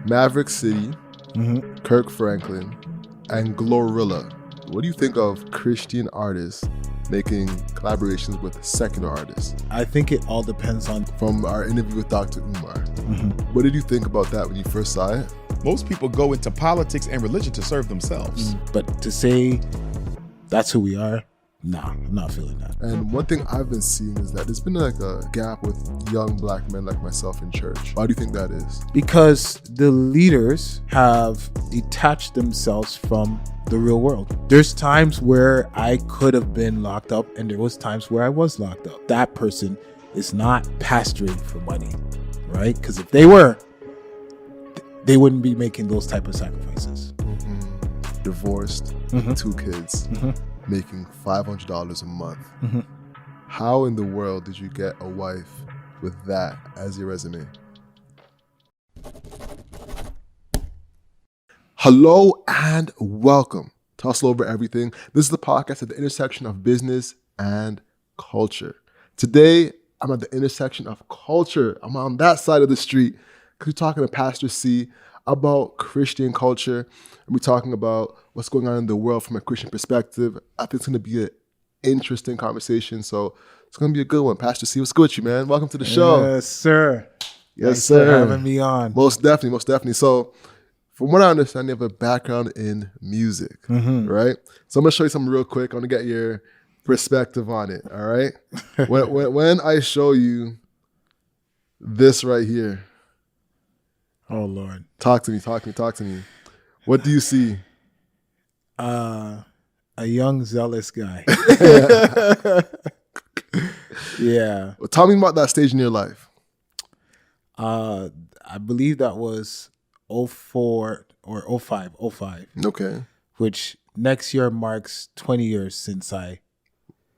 Maverick City, Kirk Franklin, and Glorilla. What do you think of Christian artists making collaborations with secular artists? I think it all depends on... From our interview with Dr.Umar. What did you think about that when you first saw it? Most people go into politics and religion to serve themselves. But to say that's who we are, nah, I'm not feeling that. And one thing I've been seeing is that there's been like a gap with young black men like myself in church. Why do you think that is? Because the leaders have detached themselves from the real world. There's times where I could have been locked up and there was times where I was locked up. That person is not pastoring for money, right? Because if they were, they wouldn't be making those type of sacrifices. Divorced, 2 kids, making $500 a month. How in the world did you get a wife with that as your resume? Hello and welcome to Hustle Over Everything. This is the podcast at the intersection of business and culture. Today, I'm at the intersection of culture. I'm on that side of the street because we're talking to Pastor C about Christian culture. And we're talking about what's going on in the world from a Christian perspective. I think it's going to be an interesting conversation. So it's going to be a good one. Pastor C, what's good with you, man? Welcome to the show. Yes, sir. Yes, Thanks sir. for having me on. Most definitely. So from what I understand, you have a background in music, right? So I'm going to show you something real quick. I want to get your perspective on it, all right? when I show you this right here. Oh, Lord. Talk to me. What do you see? A young, zealous guy. Yeah. Well, tell me about that stage in your life. I believe that was 04 or 05. Okay. Which next year marks 20 years since I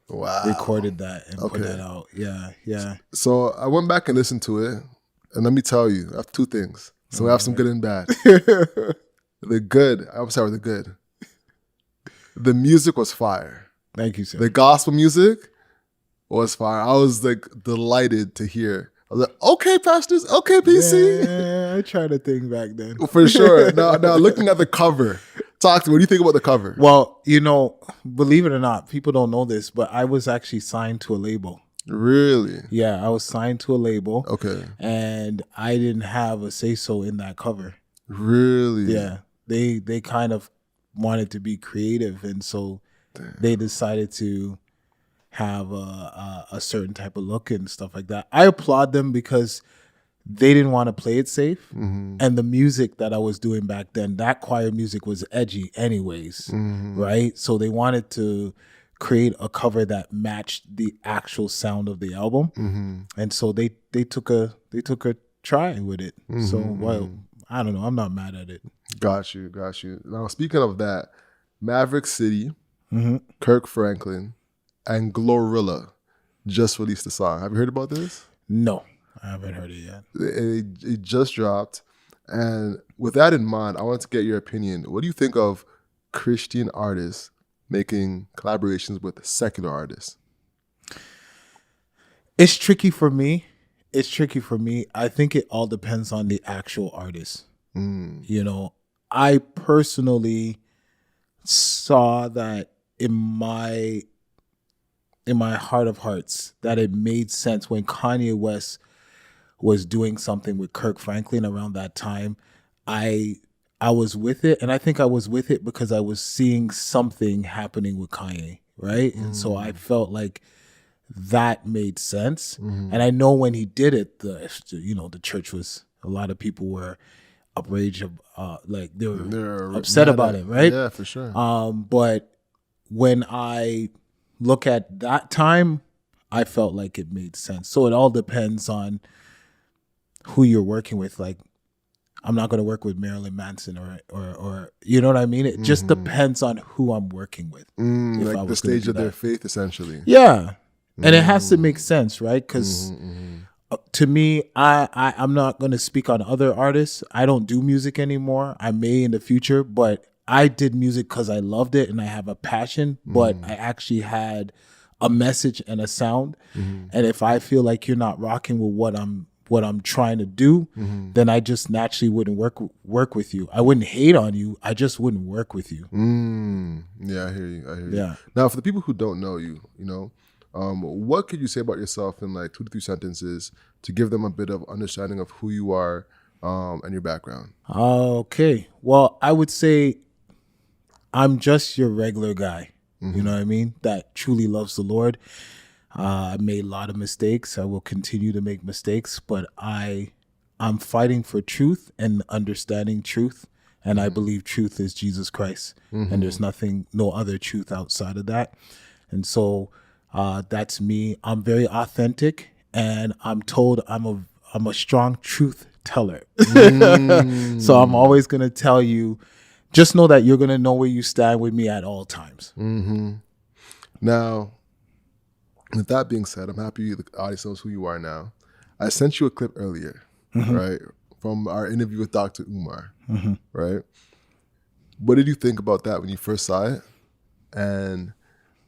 recorded that and put that out. Yeah. So I went back and listened to it, and let me tell you, I have 2 things. So we have some good and bad. The good, I'm sorry, the good. The music was fire. Thank you, sir. The gospel music was fire. I was like delighted to hear. I was like, okay, pastors, okay, PC. Yeah, I tried to think back then. For sure. Now looking at the cover, talk to me. What do you think about the cover? Well, believe it or not, people don't know this, but I was actually signed to a label. Really? Yeah, I was signed to a label. Okay. And I didn't have a say-so in that cover. Really? Yeah. They kind of wanted to be creative, and so they decided to have a certain type of look and stuff like that. I applaud them because they didn't want to play it safe. And the music that I was doing back then, that choir music was edgy anyways, right? So they wanted to create a cover that matched the actual sound of the album. And so they took a try with it. So, well, I don't know. I'm not mad at it. Got you. Now, speaking of that, Maverick City, Kirk Franklin, and Glorilla just released a song. Have you heard about this? No, I haven't heard it yet. It just dropped. And with that in mind, I want to get your opinion. What do you think of Christian artists making collaborations with secular artists? It's tricky for me. I think it all depends on the actual artist. I personally saw that in my heart of hearts that it made sense when Kanye West was doing something with Kirk Franklin around that time. I was with it, and I think I was with it because I was seeing something happening with Kanye, right? And so I felt like that made sense. And I know when he did it, the church was, a lot of people were outraged, they were upset about it, right? Yeah, for sure. But when I look at that time, I felt like it made sense. So it all depends on who you're working with. Like, I'm not going to work with Marilyn Manson or you know what I mean? It just depends on who I'm working with. Like the stage of their faith, essentially. Yeah. And it has to make sense, right? Because to me, I'm not going to speak on other artists. I don't do music anymore. I may in the future, but I did music because I loved it and I have a passion, but I actually had a message and a sound. And if I feel like you're not rocking with what I'm what I'm trying to do, then I just naturally wouldn't work with you. I wouldn't hate on you. I just wouldn't work with you. Yeah, I hear you. Yeah. Now, for the people who don't know you, what could you say about yourself in like 2 to 3 sentences to give them a bit of understanding of who you are and your background? Okay. Well, I would say I'm just your regular guy. You know what I mean? That truly loves the Lord. I made a lot of mistakes. I will continue to make mistakes, but I'm fighting for truth and understanding truth. And I believe truth is Jesus Christ. And there's no other truth outside of that. And so that's me. I'm very authentic, and I'm told I'm a strong truth teller. So I'm always going to tell you, just know that you're going to know where you stand with me at all times. Now, with that being said, I'm happy the audience knows who you are now. I sent you a clip earlier, right, from our interview with Dr.Umar, right? What did you think about that when you first saw it? And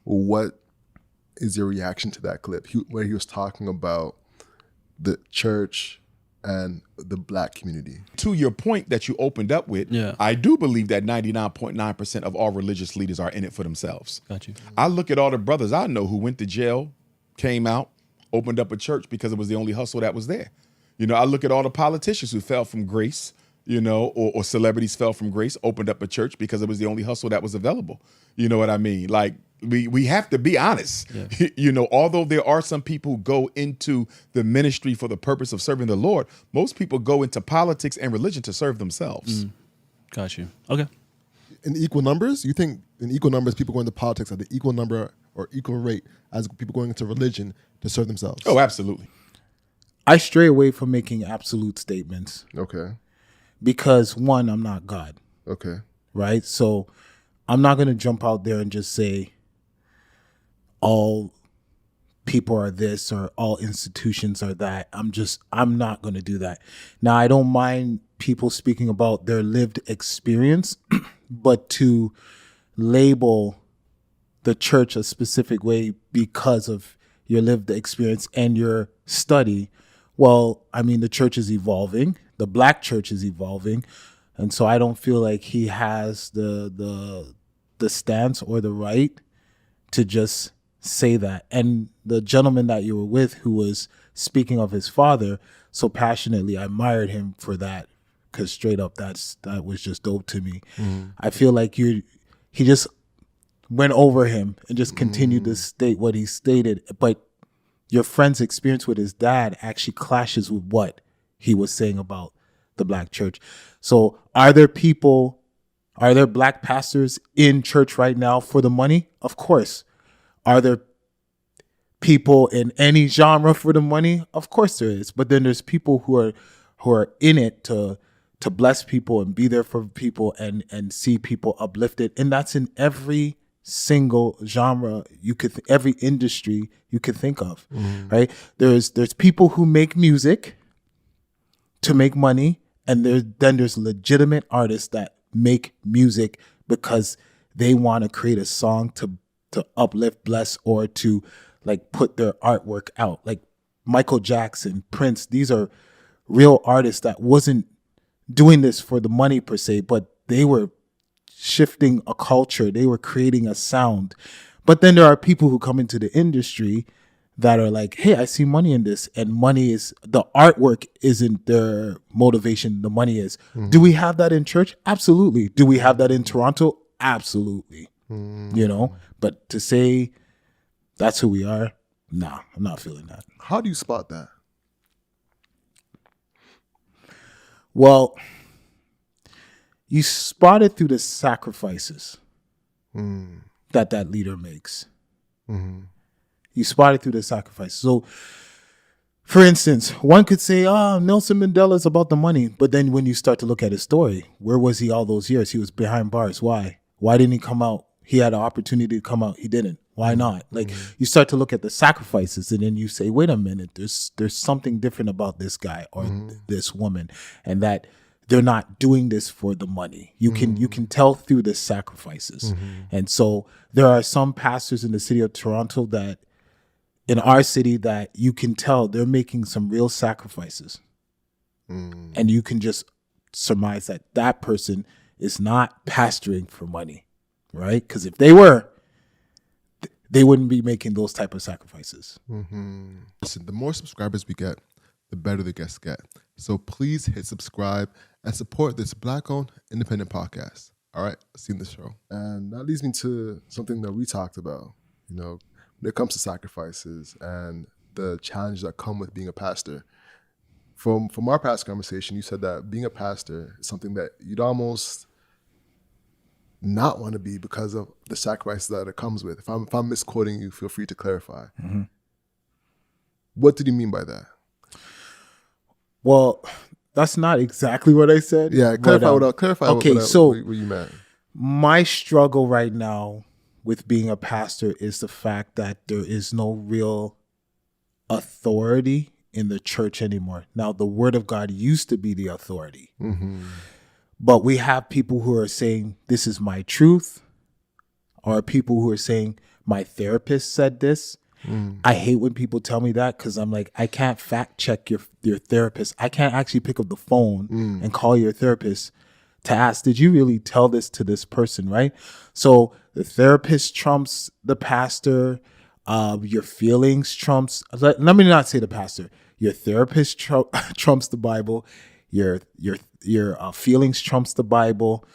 what is your reaction to that clip where he was talking about the church and the Black community? To your point that you opened up with, I do believe that 99.9% of all religious leaders are in it for themselves. Got you. I look at all the brothers I know who went to jail, came out, opened up a church because it was the only hustle that was there. I look at all the politicians who fell from grace, or celebrities fell from grace, opened up a church because it was the only hustle that was available. You know what I mean? Like, we have to be honest. Although there are some people who go into the ministry for the purpose of serving the Lord, most people go into politics and religion to serve themselves. Got you. Okay. In equal numbers? You think in equal numbers people going into politics at the equal number or equal rate as people going into religion to serve themselves? Oh, absolutely. I stray away from making absolute statements. Okay. Because one, I'm not God. Okay. Right? So I'm not going to jump out there and just say all people are this or all institutions are that. I'm not going to do that. Now, I don't mind people speaking about their lived experience, but to label the church a specific way because of your lived experience and your study, well, I mean, the church is evolving. The Black church is evolving. And so I don't feel like he has the stance or the right to just say that. And the gentleman that you were with who was speaking of his father so passionately, I admired him for that, because straight up that was just dope to me. I feel like he just went over him and just continued to state what he stated, but your friend's experience with his dad actually clashes with what he was saying about the Black church. So are there Black pastors in church right now for the money? Of course. Are there people in any genre for the money? Of course there is. But then there's people who are in it to bless people and be there for people and see people uplifted. And that's in every single genre every industry you could think of, right? There's people who make music to make money, and there's legitimate artists that make music because they want to create a song to uplift, bless, or to like put their artwork out. Like Michael Jackson, Prince, these are real artists that wasn't doing this for the money per se, but they were shifting a culture. They were creating a sound. But then there are people who come into the industry that are like, hey, I see money in this. And money is, the artwork isn't their motivation. The money is. Do we have that in church? Absolutely. Do we have that in Toronto? Absolutely. But to say that's who we are, nah, I'm not feeling that. How do you spot that? Well, you spot it through the sacrifices that leader makes. You spot it through the sacrifice. So, for instance, one could say, Nelson Mandela's about the money. But then when you start to look at his story, where was he all those years? He was behind bars. Why? Why didn't he come out? He had an opportunity to come out. He didn't. Why not? Like, you start to look at the sacrifices, and then you say, wait a minute, there's something different about this guy or this woman, and that they're not doing this for the money. You can tell through the sacrifices. And so there are some pastors in the city of Toronto that in our city that you can tell they're making some real sacrifices. And you can just surmise that that person is not pastoring for money, right? Because if they were, they wouldn't be making those type of sacrifices. Listen, the more subscribers we get, the better the guests get. So please hit subscribe and support this Black-owned independent podcast. All right, see you in the show. And that leads me to something that we talked about, you know, when it comes to sacrifices and the challenges that come with being a pastor. From our past conversation, you said that being a pastor is something that you'd almost not want to be because of the sacrifices that it comes with. If I'm misquoting you, feel free to clarify. What did you mean by that? Well, that's not exactly what I said. Yeah, clarify what you meant. My struggle right now with being a pastor is the fact that there is no real authority in the church anymore. Now, the word of God used to be the authority. But we have people who are saying, this is my truth, or people who are saying, my therapist said this. I hate when people tell me that because I'm like, I can't fact check your therapist. I can't actually pick up the phone and call your therapist to ask, did you really tell this to this person, right? So the therapist trumps the pastor. Your feelings trumps. Let me not say the pastor. Your therapist trumps the Bible. Your feelings trumps the Bible.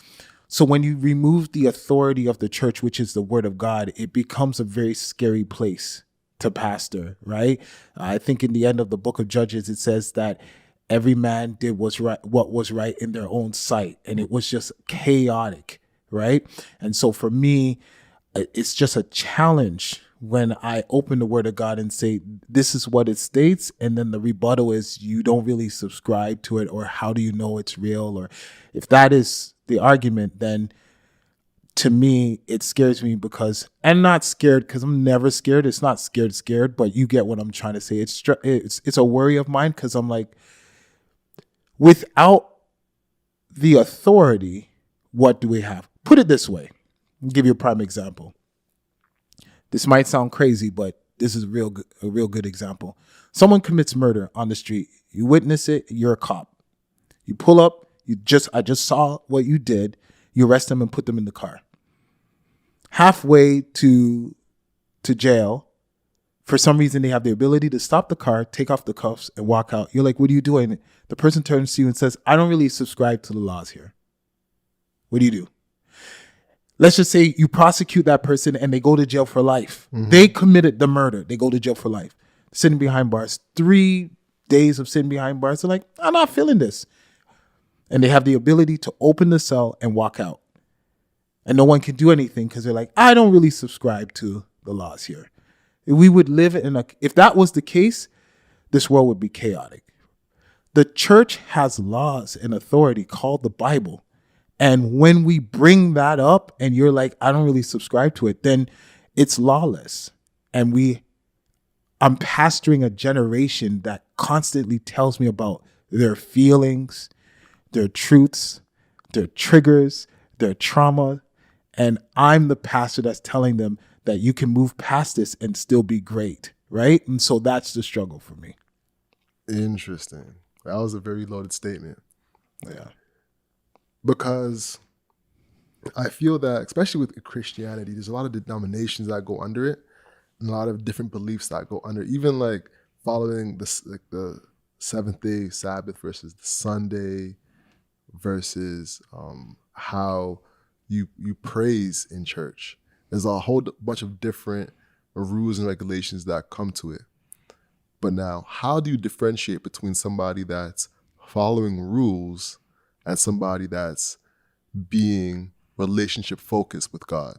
So when you remove the authority of the church, which is the word of God, it becomes a very scary place to pastor, right? I think in the end of the book of Judges, it says that every man did what was right in their own sight, and it was just chaotic, right? And so for me, it's just a challenge when I open the word of God and say, this is what it states. And then the rebuttal is you don't really subscribe to it, or how do you know it's real? Or if that is the argument, then to me, it scares me because I'm not scared because I'm never scared. It's not scared, but you get what I'm trying to say. It's a worry of mine because I'm like, without the authority, what do we have? Put it this way. I'll give you a prime example. This might sound crazy, but this is a real good example. Someone commits murder on the street. You witness it. You're a cop. You pull up. I just saw what you did. You arrest them and put them in the car. Halfway to jail, for some reason they have the ability to stop the car, take off the cuffs, and walk out. You're like, what are you doing? The person turns to you and says, I don't really subscribe to the laws here. What do you do? Let's just say you prosecute that person and they go to jail for life. They committed the murder. They go to jail for life. Sitting behind bars. 3 days of sitting behind bars. They're like, I'm not feeling this. And they have the ability to open the cell and walk out. And no one can do anything because they're like, I don't really subscribe to the laws here. We would live if that was the case, this world would be chaotic. The church has laws and authority called the Bible. And when we bring that up and you're like, I don't really subscribe to it, then it's lawless. And I'm pastoring a generation that constantly tells me about their feelings, their truths, their triggers, their trauma. And I'm the pastor that's telling them that you can move past this and still be great, right? And so that's the struggle for me. Interesting. That was a very loaded statement. Yeah. Because I feel that, especially with Christianity, there's a lot of denominations that go under it, and a lot of different beliefs that go under it. Even like following the seventh-day Sabbath versus the Sunday, versus how you praise in church. There's a whole bunch of different rules and regulations that come to it. But now, how do you differentiate between somebody that's following rules and somebody that's being relationship focused with God?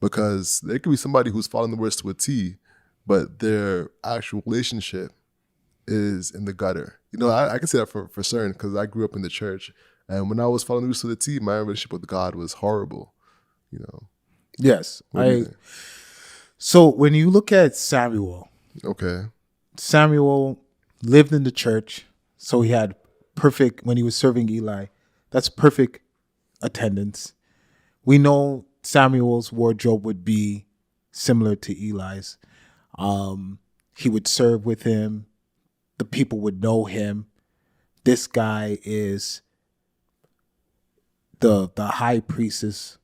Because there could be somebody who's following the words to a T, but their actual relationship is in the gutter. You know, I can say that for certain because I grew up in the church, and when I was following the rules to the T, my relationship with God was horrible. You know. Yes. Think? So when you look at Samuel, Samuel lived in the church, so he had perfect, when he was serving Eli, that's perfect attendance. We know Samuel's wardrobe would be similar to Eli's. He would serve with him. The people would know him. This guy is the high priestess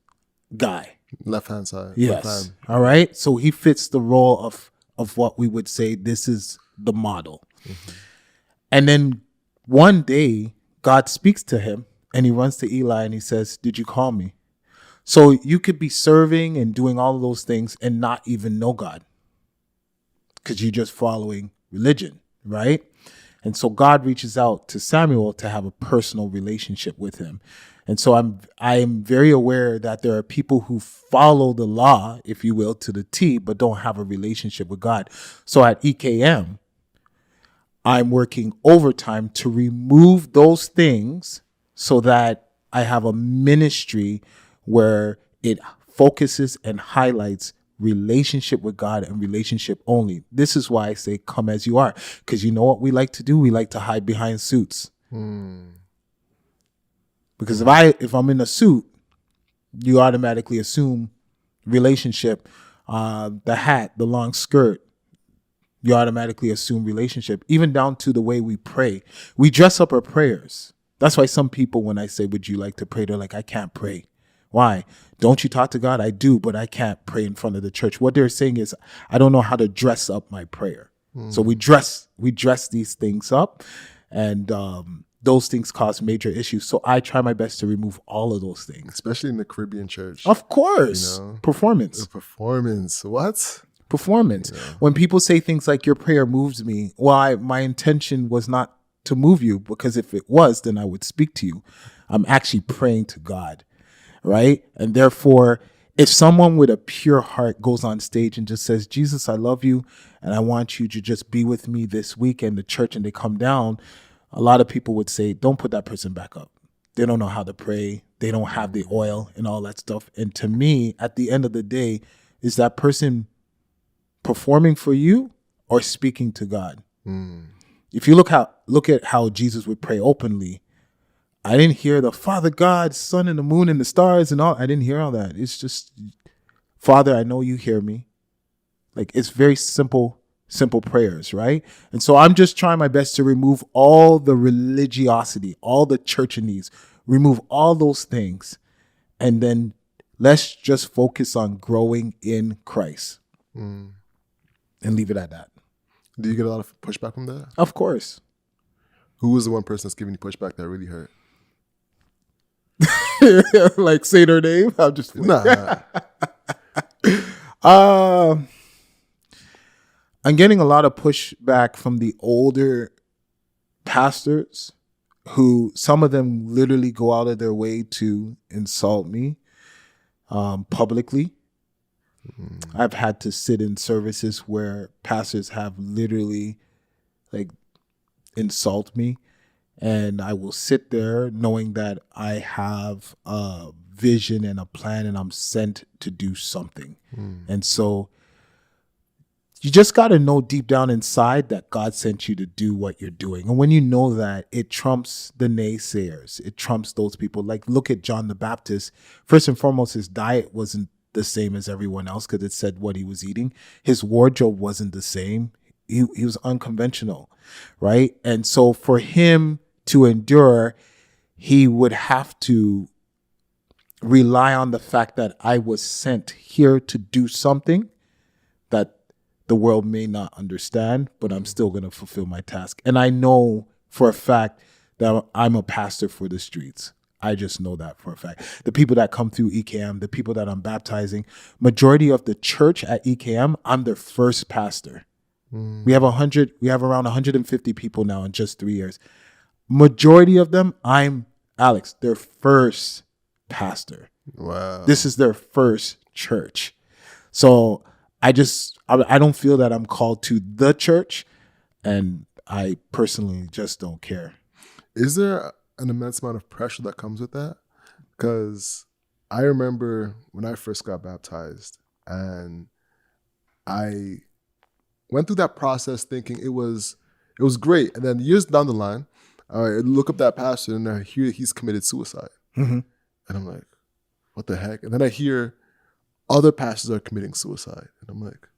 guy. Left hand side. Yes. Left hand. All right. So he fits the role of what we would say this is the model. Mm-hmm. And then one day God speaks to him and he runs to Eli and he says, "Did you call me?" So you could be serving and doing all of those things and not even know God because you're just following religion, right? And so God reaches out to Samuel to have a personal relationship with him. And so I'm very aware that there are people who follow the law, if you will, to the T, but don't have a relationship with God. So at EKM, I'm working overtime to remove those things so that I have a ministry where it focuses and highlights relationship with God and relationship only. This is why I say come as you are, because you know what we like to do? We like to hide behind suits. Because if I'm in a suit, you automatically assume relationship. The hat, the long skirt, you automatically assume relationship, even down to the way we pray. We dress up our prayers. That's why some people, when I say, "Would you like to pray?" they're like, "I can't pray." Why? Don't you talk to God? I do, but I can't pray in front of the church. What they're saying is, I don't know how to dress up my prayer. So we dress these things up, and those things cause major issues. So I try my best to remove all of those things. Especially in the Caribbean church. Of course. Performance. The performance. What? Performance. Yeah. When people say things like, "Your prayer moves me," well, my intention was not to move you, because if it was, then I would speak to you. I'm actually praying to God, right? And therefore, if someone with a pure heart goes on stage and just says, "Jesus, I love you, and I want you to just be with me this week in the church," and they come down, a lot of people would say, "Don't put that person back up. They don't know how to pray. They don't have the oil," and all that stuff. And to me, at the end of the day, is that person performing for you or speaking to God? If you look at how Jesus would pray openly, I didn't hear the Father God, Sun and the moon and the stars and all. I didn't hear all that. It's just, "Father, I know you hear me." Like, it's very simple prayers, right? And so I'm just trying my best to remove all the religiosity, all the churchanese, remove all those things. And then let's just focus on growing in Christ and leave it at that. Do you get a lot of pushback from that? Of course. Who was the one person that's giving you pushback that really hurt? Like, say their name? I'm just Nah. I'm getting a lot of pushback from the older pastors who, some of them literally go out of their way to insult me publicly. I've had to sit in services where pastors have literally like insult me, and I will sit there knowing that I have a vision and a plan and I'm sent to do something. And so you just got to know deep down inside that God sent you to do what you're doing. And when you know that, it trumps the naysayers. It trumps those people. Like, look at John the Baptist. First and foremost, his diet wasn't the same as everyone else because it said what he was eating. His wardrobe wasn't the same. He was unconventional, right? And so for him to endure, he would have to rely on the fact that I was sent here to do something that the world may not understand, but I'm still going to fulfill my task. And I know for a fact that I'm a pastor for the streets. I just know that for a fact. The people that come through EKM, the people that I'm baptizing, majority of the church at EKM, I'm their first pastor. We have around 150 people now in just 3 years. Majority of them, I'm Alex, their first pastor. Wow. This is their first church. So I don't feel that I'm called to the church, and I personally just don't care. Is there an immense amount of pressure that comes with that? Because I remember when I first got baptized, and I went through that process thinking it was great. And then years down the line, I look up that pastor and I hear he's committed suicide. And I'm like, what the heck? And then I hear other pastors are committing suicide. And I'm like,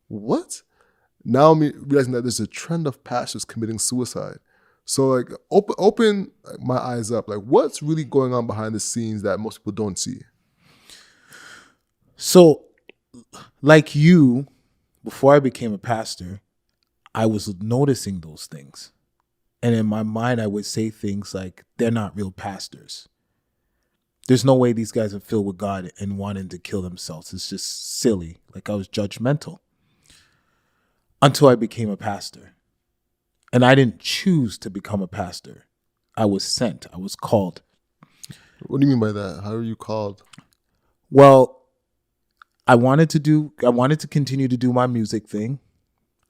what? Now I'm realizing that there's a trend of pastors committing suicide. So like open my eyes up. Like what's really going on behind the scenes that most people don't see? So, like you, before I became a pastor, I was noticing those things. And in my mind, I would say things like, they're not real pastors. There's no way these guys are filled with God and wanting to kill themselves. It's just silly. Like I was judgmental until I became a pastor. And I didn't choose to become a pastor. I was sent. I was called. What do you mean by that? How are you called? Well, I wanted to continue to do my music thing.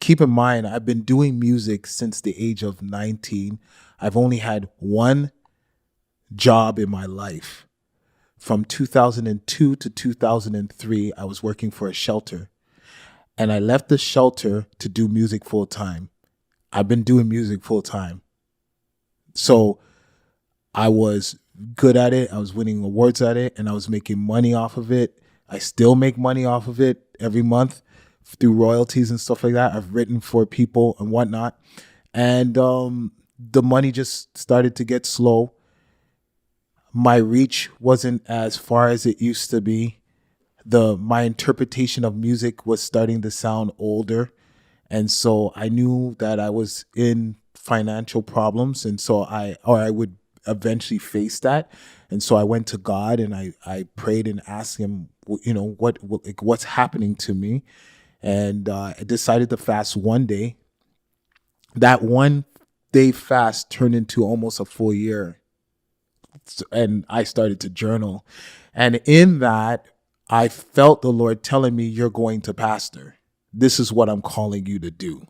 Keep in mind, I've been doing music since the age of 19. I've only had one job in my life. From 2002 to 2003, I was working for a shelter. And I left the shelter to do music full time. I've been doing music full time. So I was good at it. I was winning awards at it, and I was making money off of it. I still make money off of it every month through royalties and stuff like that. I've written for people and whatnot. And the money just started to get slow. My reach wasn't as far as it used to be. My interpretation of music was starting to sound older. And so I knew that I was in financial problems. And so I would eventually face that. And so I went to God and I prayed and asked him, what's happening to me? And I decided to fast one day. That one day fast turned into almost a full year. And I started to journal. And in that, I felt the Lord telling me, you're going to pastor. This is what I'm calling you to do.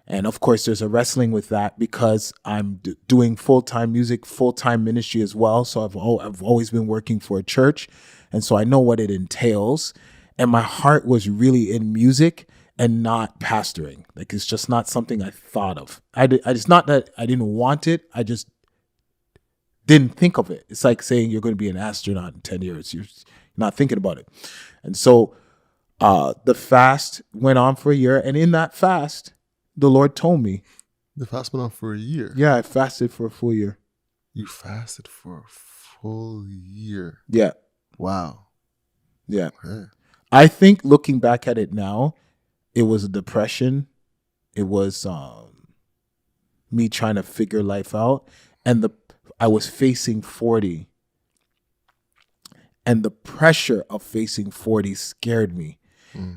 And of course, there's a wrestling with that because I'm doing full-time music, full-time ministry as well. So I've always been working for a church. And so I know what it entails. And my heart was really in music and not pastoring. Like, it's just not something I thought of. It's not that I didn't want it. I just didn't think of it. It's like saying you're going to be an astronaut in 10 years. You're not thinking about it. And so the fast went on for a year. And in that fast, the Lord told me. The fast went on for a year? Yeah, I fasted for a full year. You fasted for a full year? Yeah. Wow. Yeah. Okay. I think looking back at it now, it was a depression. It was me trying to figure life out. And I was facing 40. And the pressure of facing 40 scared me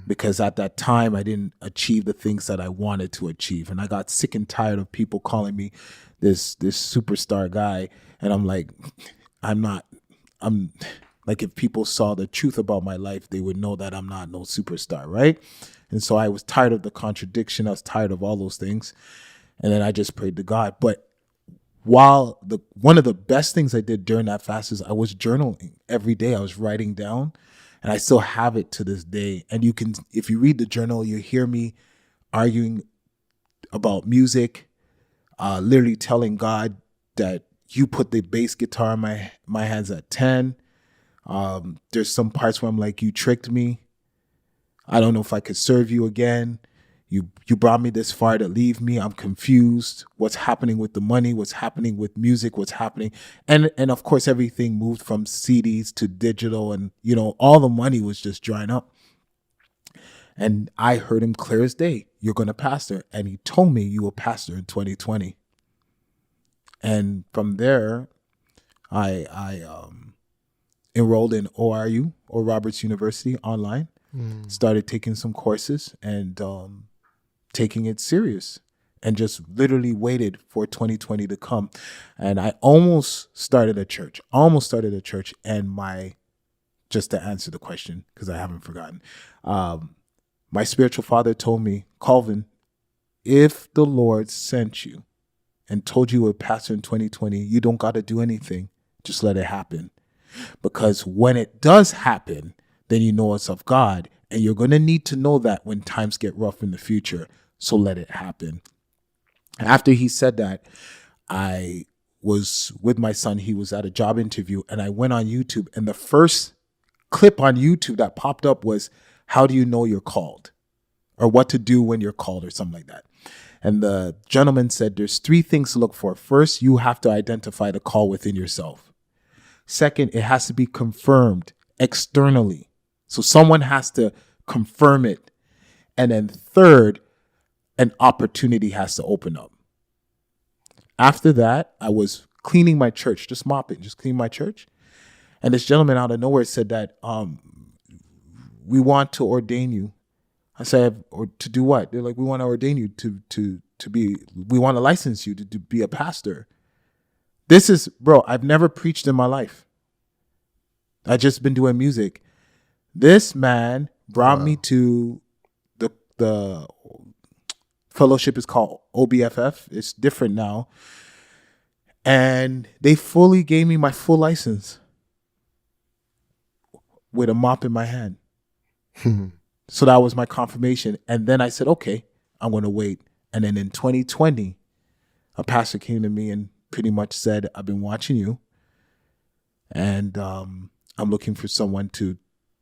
because at that time I didn't achieve the things that I wanted to achieve. And I got sick and tired of people calling me this superstar guy. And I'm like, I'm like, if people saw the truth about my life, they would know that I'm not no superstar, right? And so I was tired of the contradiction. I was tired of all those things. And then I just prayed to God. But while one of the best things I did during that fast is I was journaling every day. I was writing down, and I still have it to this day. And you can, if you read the journal, you hear me arguing about music, literally telling God that you put the bass guitar in my hands at 10. There's some parts where I'm like, you tricked me. I don't know if I could serve you again. You brought me this far to leave me. I'm confused. What's happening with the money? What's happening with music? What's happening? And of course, everything moved from CDs to digital, and all the money was just drying up. And I heard him clear as day. You're going to pastor. And he told me you will pastor in 2020. And from there, I enrolled in ORU, or Roberts University, online. Started taking some courses and taking it serious, and just literally waited for 2020 to come. And I almost started a church. And just to answer the question, because I haven't forgotten, my spiritual father told me, Colvin, if the Lord sent you and told you a pastor in 2020, you don't got to do anything. Just let it happen. Because when it does happen, then you know it's of God. And you're going to need to know that when times get rough in the future. So let it happen. After he said that, I was with my son. He was at a job interview, and I went on YouTube. And the first clip on YouTube that popped up was, how do you know you're called? or what to do when you're called or something like that. And the gentleman said there's 3 things to look for. First, you have to identify the call within yourself. Second, it has to be confirmed externally. So someone has to confirm it. And then third, an opportunity has to open up. After that, I was cleaning my church, just mopping, just cleaning my church. And this gentleman out of nowhere said that, we want to ordain you. I said, or to do what? They're like, we want to ordain you to be, we want to license you to be a pastor. This is, bro, I've never preached in my life. I just been doing music. This man brought me to the fellowship is called OBFF. It's different now. And they fully gave me my full license with a mop in my hand. So that was my confirmation. And then I said, okay, I'm going to wait. And then in 2020, a pastor came to me and pretty much said, I've been watching you. And I'm looking for someone to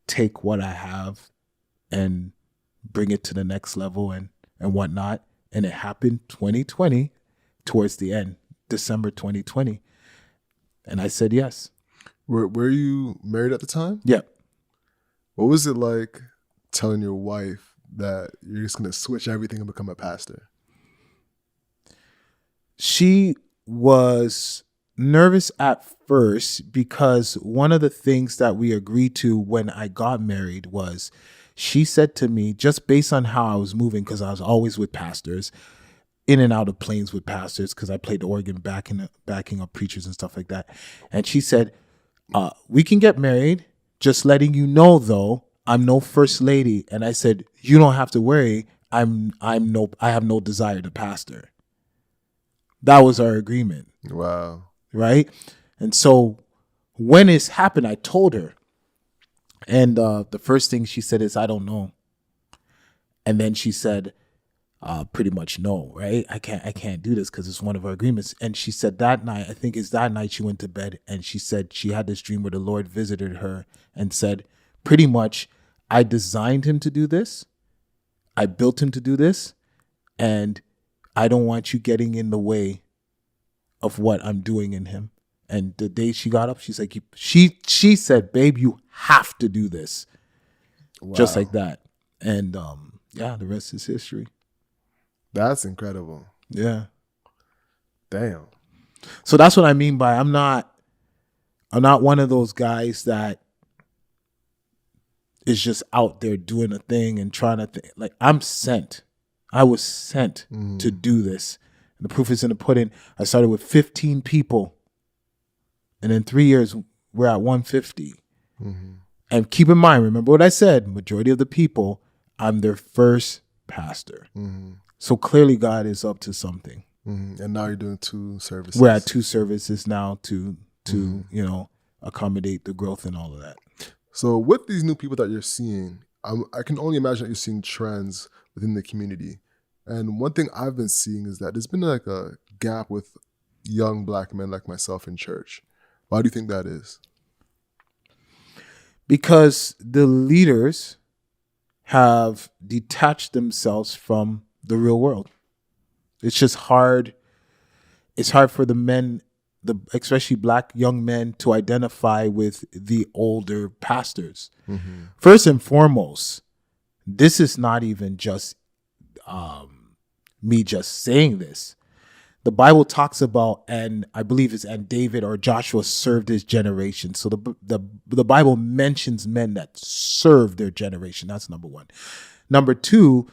take what I have and bring it to the next level and whatnot. And it happened 2020 towards the end, December 2020. And I said yes. Were you married at the time? Yeah. What was it like telling your wife that you're just going to switch everything and become a pastor? She was nervous at first because one of the things that we agreed to when I got married was she said to me, just based on how I was moving, because I was always with pastors, in and out of planes with pastors, because I played the organ backing up preachers and stuff like that. And she said, we can get married. Just letting you know, though, I'm no first lady. And I said, you don't have to worry. I have no desire to pastor. That was our agreement. Wow. Right? And so when this happened, I told her. And the first thing she said is, I don't know. And then she said, pretty much no, right? I can't do this because it's one of our agreements. And she said that night, I think it's that night she went to bed and she said she had this dream where the Lord visited her and said, pretty much, I designed him to do this. I built him to do this. And I don't want you getting in the way of what I'm doing in him. And the day she got up, she's like, she said, babe, you have to do this. Wow. Just like that. And the rest is history. That's incredible. Yeah. Damn. So that's what I mean by I'm not one of those guys that is just out there doing a thing and trying to like I'm sent. I was sent to do this. And the proof is in the pudding. I started with 15 people. And in 3 years, we're at 150. Mm-hmm. And keep in mind, remember what I said, majority of the people, I'm their first pastor. Mm-hmm. So clearly God is up to something. Mm-hmm. And now you're doing 2 services. We're at 2 services now to accommodate the growth and all of that. So with these new people that you're seeing, I can only imagine that you're seeing trends within the community. And one thing I've been seeing is that there's been like a gap with young Black men like myself in church. Why do you think that is? Because the leaders have detached themselves from the real world. It's just hard. It's hard for the men, especially Black young men, to identify with the older pastors. Mm-hmm. First and foremost, this is not even just me just saying this. The Bible talks about, and I believe it's, and David or Joshua served his generation. So the Bible mentions men that serve their generation. That's number one. Number two,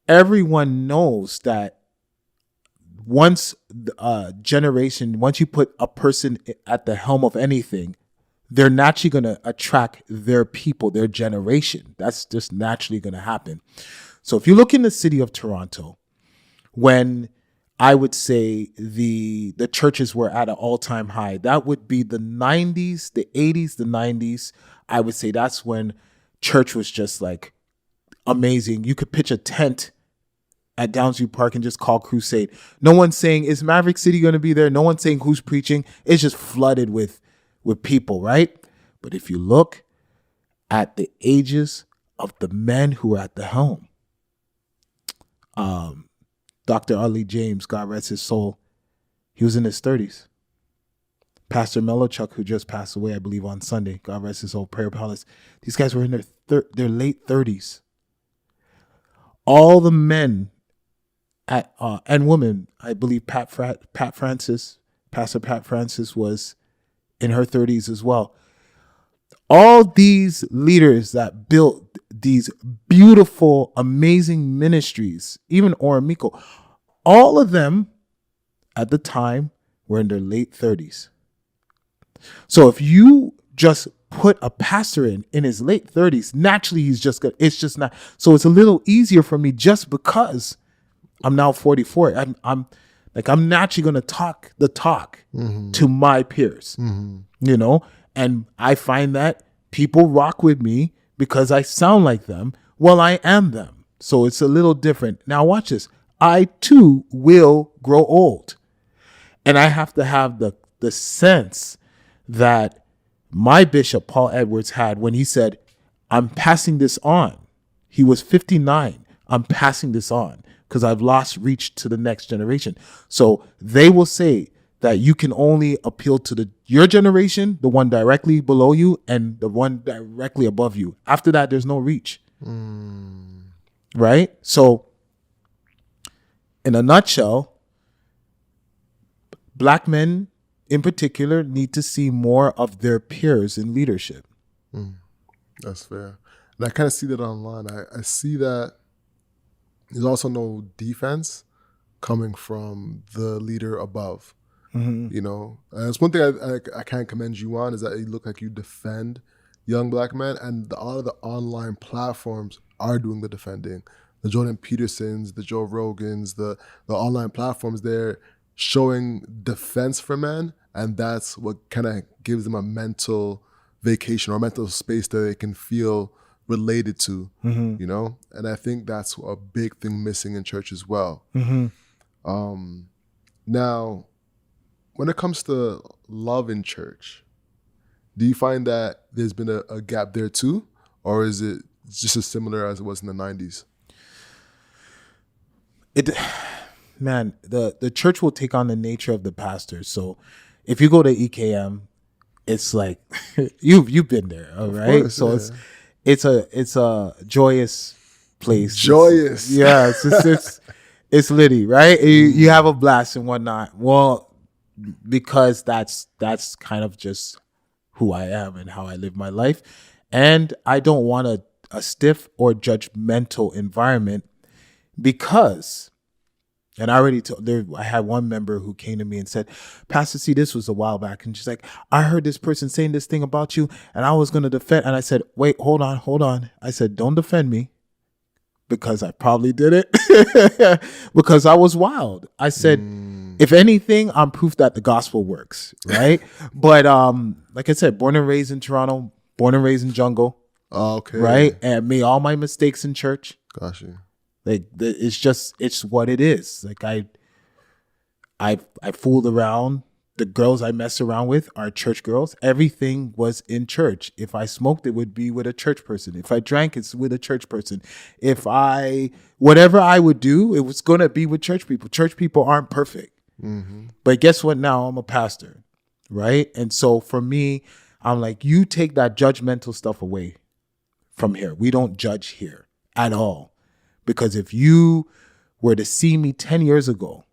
everyone knows that once you put a person at the helm of anything, they're naturally going to attract their people, their generation. That's just naturally going to happen. So if you look in the city of Toronto, when I would say the churches were at an all-time high, that would be the 90s, the 80s, the 90s. I would say that's when church was just like amazing. You could pitch a tent at Downsview Park and just call crusade. No one's saying, is Maverick City going to be there? No one's saying who's preaching. It's just flooded with people, right? But if you look at the ages of the men who are at the helm, Dr. Ali James, God rest his soul, he was in his 30s. Pastor Melochuk, who just passed away, I believe, on Sunday, God rest his soul, Prayer Palace, these guys were in their late 30s. All the men and women, I believe Pastor Pat Francis was in her 30s as well. All these leaders that built these beautiful, amazing ministries, even Oromiko, all of them at the time were in their late 30s. So if you just put a pastor in his late 30s, naturally he's just good. It's just not. So it's a little easier for me just because I'm now 44. I'm naturally going to talk the talk to my peers, and I find that people rock with me because I sound like them. Well, I am them. So it's a little different. Now watch this. I too will grow old. And I have to have the sense that my bishop, Paul Edwards, had when he said, I'm passing this on. He was 59. I'm passing this on because I've lost reach to the next generation. So they will say that you can only appeal to your generation, the one directly below you, and the one directly above you. After that, there's no reach. Right? So, in a nutshell, Black men in particular need to see more of their peers in leadership. That's fair. And I kind of see that online. I see that there's also no defense coming from the leader above. And it's one thing I can't commend you on is that you look like you defend young Black men, and all of the online platforms are doing the defending. The Jordan Petersons, the Joe Rogans, the online platforms, they're showing defense for men, and that's what kind of gives them a mental vacation or mental space that they can feel related to, And I think that's a big thing missing in church as well. Now, when it comes to love in church, do you find that there's been a gap there too? Or is it just as similar as it was in the 90s? The church will take on the nature of the pastor. So if you go to EKM, it's like you've been there, all right? Course, so yeah. It's a joyous place. Joyous. It's litty, right? You have a blast and whatnot. Well, because that's kind of just who I am and how I live my life. And I don't want a stiff or judgmental environment because, and I had one member who came to me and said, Pastor C, this was a while back. And she's like, I heard this person saying this thing about you and I was going to defend. And I said, wait, hold on. I said, don't defend me. Because I probably did it because I was wild. I said, if anything, I'm proof that the gospel works, right? But like I said, born and raised in Toronto, born and raised in jungle. Okay. Right? And made all my mistakes in church. Gotcha. Like it's what it is. Like I fooled around. The girls I messed around with are church girls. Everything was in church. If I smoked, it would be with a church person. If I drank, it's with a church person. Whatever I would do, it was going to be with church people. Church people aren't perfect. But guess what? Now I'm a pastor, right? And so for me, I'm like, you take that judgmental stuff away from here. We don't judge here at all. Because if you were to see me 10 years ago,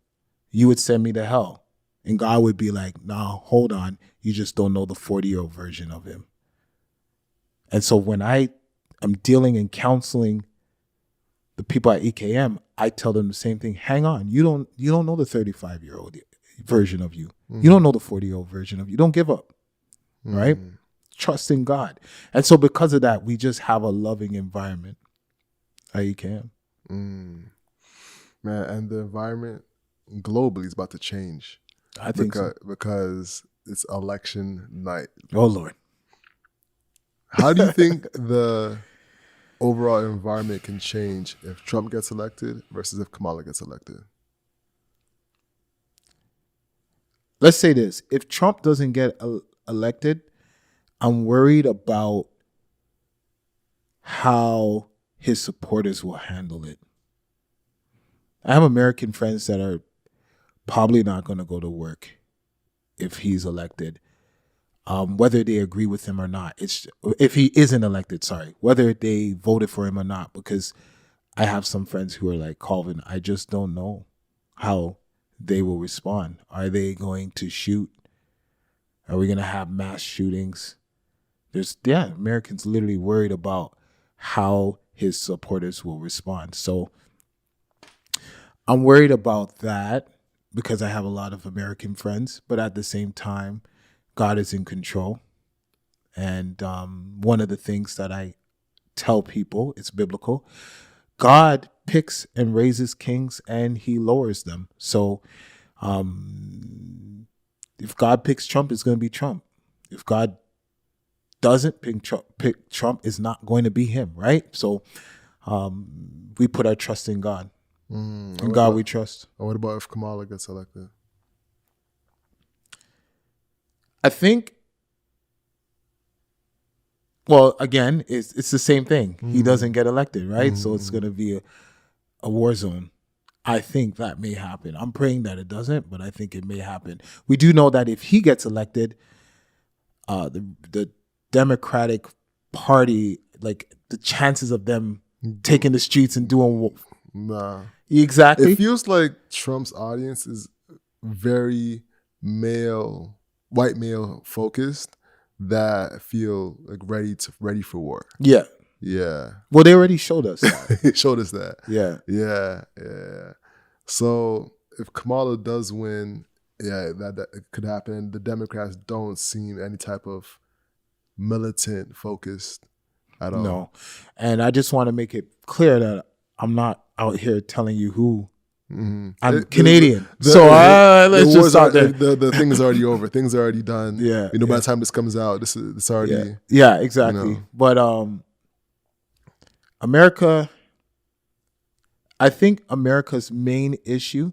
you would send me to hell. And God would be like, nah, hold on. You just don't know the 40-year-old version of him. And so when I am dealing and counseling the people at EKM, I tell them the same thing. Hang on. You don't know the 35-year-old version of you. You don't know the 40-year-old version of you. Don't give up. Right? Trust in God. And so because of that, we just have a loving environment at EKM. Man, and the environment globally is about to change. I think so. Because it's election night. Oh, Lord. How do you think the overall environment can change if Trump gets elected versus if Kamala gets elected? Let's say this. If Trump doesn't get elected, I'm worried about how his supporters will handle it. I have American friends that are probably not going to go to work if he's elected, whether they agree with him or not. It's if he isn't elected, sorry, whether they voted for him or not, because I have some friends who are like, Colvin, I just don't know how they will respond. Are they going to shoot? Are we going to have mass shootings? Americans literally worried about how his supporters will respond. So I'm worried about that because I have a lot of American friends, but at the same time, God is in control. And one of the things that I tell people, it's biblical, God picks and raises kings and he lowers them. So if God picks Trump, it's going to be Trump. If God doesn't pick Trump, it's not going to be him, right? So we put our trust in God. In God we trust. And what about if Kamala gets elected? I think, well, again, it's the same thing. He doesn't get elected, right? So it's going to be a war zone. I think that may happen. I'm praying that it doesn't, but I think it may happen. We do know that if he gets elected, the Democratic Party, like the chances of them taking the streets and doing exactly. It feels like Trump's audience is very white male focused that feel like ready for war. Yeah. Yeah. Well, they already showed us that. It showed us that. Yeah. Yeah. So if Kamala does win, that could happen. The Democrats don't seem any type of militant focused at all. No. And I just want to make it clear that I'm not out here telling you who. I'm Canadian. Let's just start there. The thing is already over. Things are already done. Yeah. By the time this comes out, this already. Yeah, exactly. But America, I think America's main issue,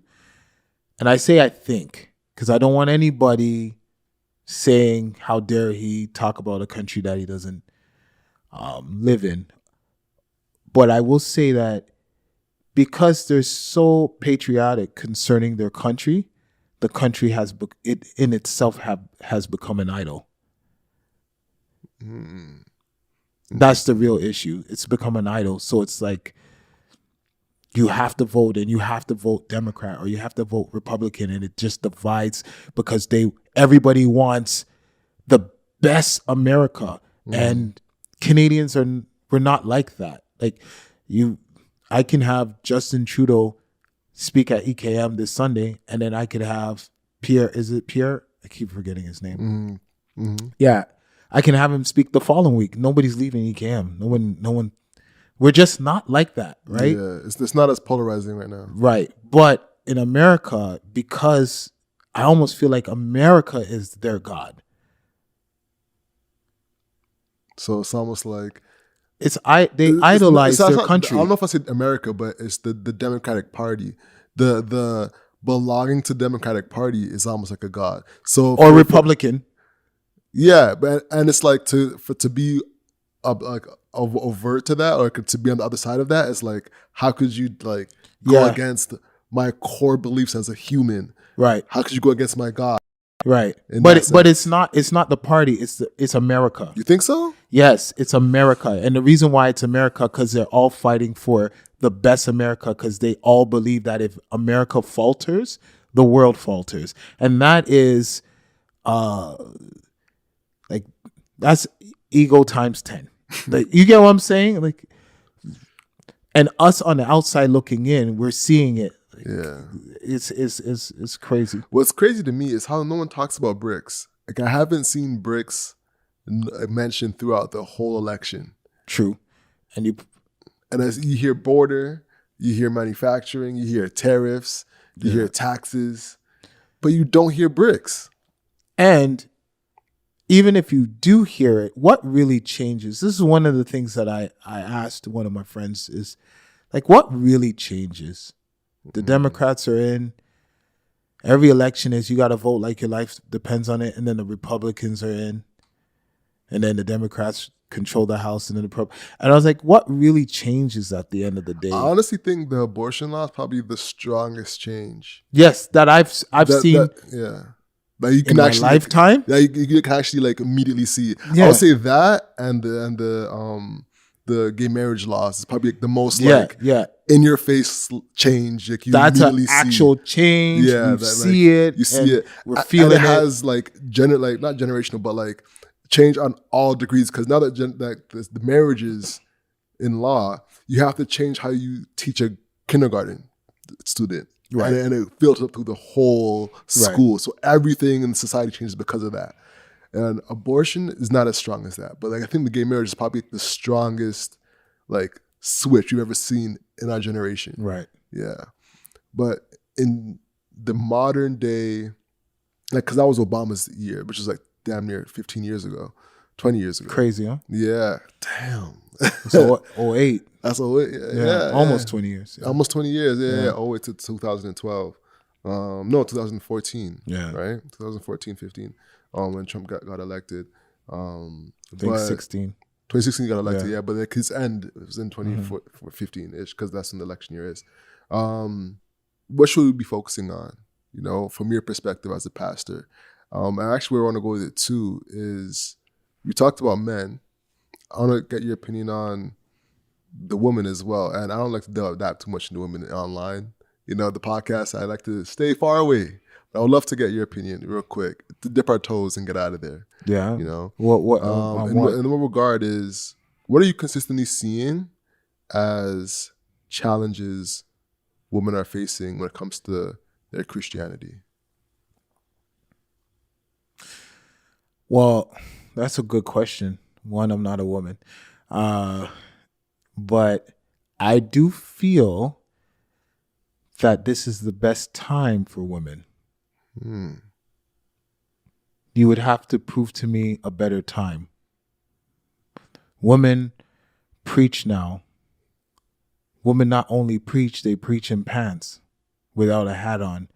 and I say I think, because I don't want anybody saying how dare he talk about a country that he doesn't live in. But I will say that because they're so patriotic concerning their country, the country has in itself has become an idol. That's the real issue. It's become an idol. So it's like you have to vote, and you have to vote Democrat or you have to vote Republican, and it just divides because everybody wants the best America, and Canadians we're not like that. Like I can have Justin Trudeau speak at EKM this Sunday, and then I could have Pierre. Is it Pierre? I keep forgetting his name. Yeah, I can have him speak the following week. Nobody's leaving EKM. No one. We're just not like that, right? Yeah, it's not as polarizing right now. Right, but in America, because I almost feel like America is their God. So it's almost like they idolize their country. I don't know if I said America, but it's the Democratic Party. The belonging to Democratic Party is almost like a god. So or Republican. Yeah, and it's like to be overt to that, or to be on the other side of that. It's like, how could you go against my core beliefs as a human? Right. How could you go against my God? Right. But it's not the party. It's America. You think so? Yes, it's America. And the reason why it's America, because they're all fighting for the best America, because they all believe that if America falters, the world falters. And that is like that's ego times 10. Like, you get what I'm saying? Like, and us on the outside looking in, we're seeing it. Yeah, it's crazy. What's crazy to me is how no one talks about BRICS. Like, I haven't seen BRICS mentioned throughout the whole election. True, and as you hear border, you hear manufacturing, you hear tariffs, you hear taxes, but you don't hear BRICS. And even if you do hear it, what really changes? This is one of the things that I asked one of my friends is, like, what really changes? The Democrats are in. Every election is you got to vote like your life depends on it. And then the Republicans are in. and then the Democrats control the House, and then and I was like, what really changes at the end of the day? I honestly think the abortion law is probably the strongest change. Yes, that I've seen. That you can in my actually lifetime. Yeah, you can actually like immediately see. Yeah. I would say that and the gay marriage laws is probably like the most like in your face change. Like you that's immediately an actual change. Yeah, you that, see it. You see it. We're feeling and it. Has like not generational, but like change on all degrees. Because now that the marriages in law, you have to change how you teach a kindergarten student. Right. And it filters up through the whole school. Right. So everything in society changes because of that. And abortion is not as strong as that. But like I think the gay marriage is probably the strongest like switch you've ever seen in our generation. Right. Yeah. But in the modern day, like, because that was Obama's year, which was like damn near 15 years ago, 20 years ago. Crazy, huh? Yeah. Damn. So 08. That's 08. Yeah. Almost 20 years. Yeah. Almost 20 years. Yeah. 08 to 2012. No, 2014. Yeah. Right? 2014, 15. When Trump got elected. I think 16. 2016 got elected, yeah, but like his end was in 2015-ish, because that's when the election year is. What should we be focusing on, from your perspective as a pastor? And actually where I want to go with it too is, we talked about men. I want to get your opinion on the woman as well. And I don't like to delve that too much into women online. The podcast, I like to stay far away. But I would love to get your opinion real quick, to dip our toes and get out of there. Yeah. What? In what regard is, what are you consistently seeing as challenges women are facing when it comes to their Christianity? Well, that's a good question. One, I'm not a woman. But I do feel that this is the best time for women. You would have to prove to me a better time. Women preach now. Women not only preach, they preach in pants without a hat on.